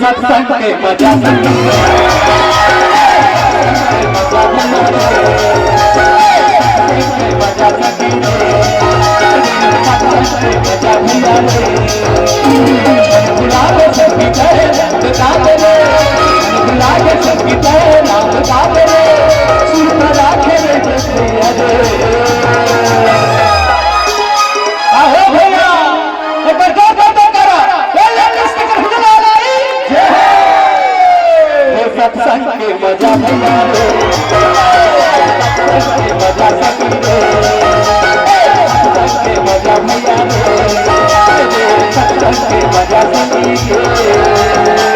सत्संग के मजा सत्संग के मजा भैया रे, सत्संग के मजा सखी रे, सत्संग के मजा भैया रे, सत्संग के मजा सखी रे।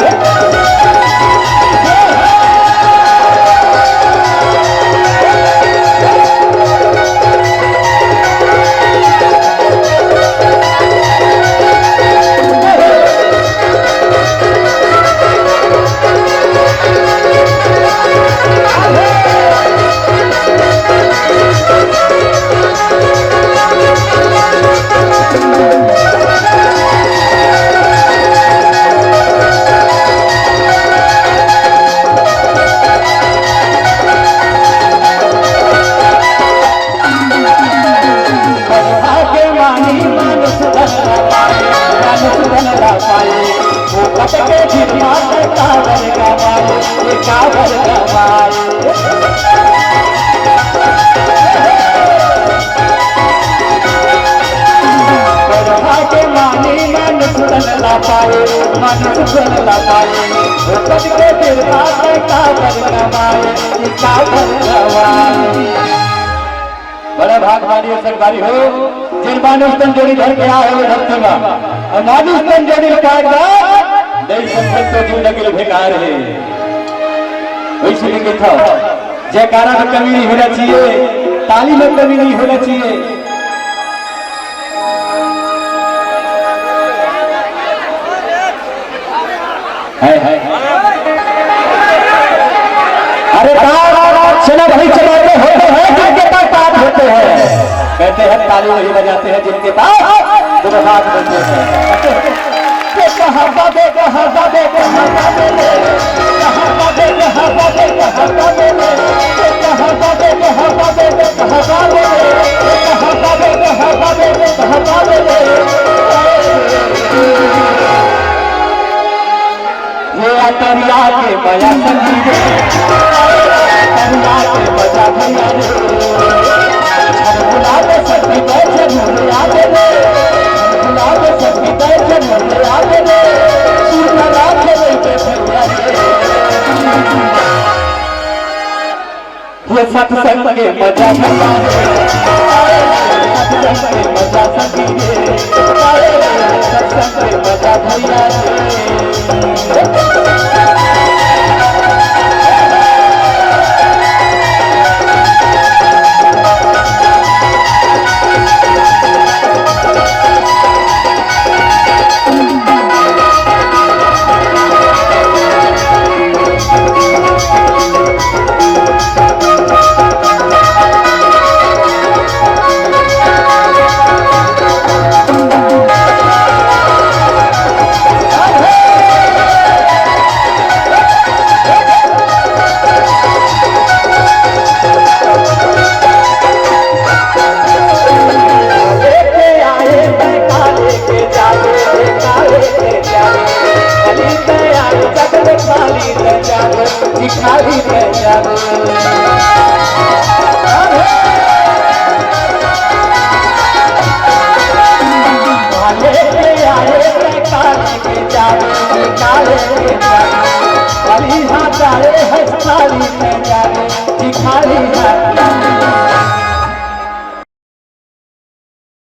बड़े भागवानी सरकारी हो जिन मानुष तन जोड़ी धर के आए हो धरती में और मानुष तन जोड़ी काटदा नहीं संकट तो जिंदगी बेकार है। वैसे लिखे था जयकारा में कमी नहीं होना चाहिए, ताली में कमी नहीं होना चाहिए। अरे चला भाई चलाते होते हैं जिनके पास ताल होते हैं, कहते हैं ताली वही बजाते हैं जिनके पास हाथ होते हैं। करिया के मजा सखी रे, करिया के मजा भैया रे, बुला दे सखी बैठे मुझे आगे रे, बुला दे सखी बैठे मुझे आगे रे, सुर लगा के बैठे भैया रे। ये सत्संग के मजा भैया रे, सत्संग के मजा सखी रे, सत्संग के मजा भैया रे। खाली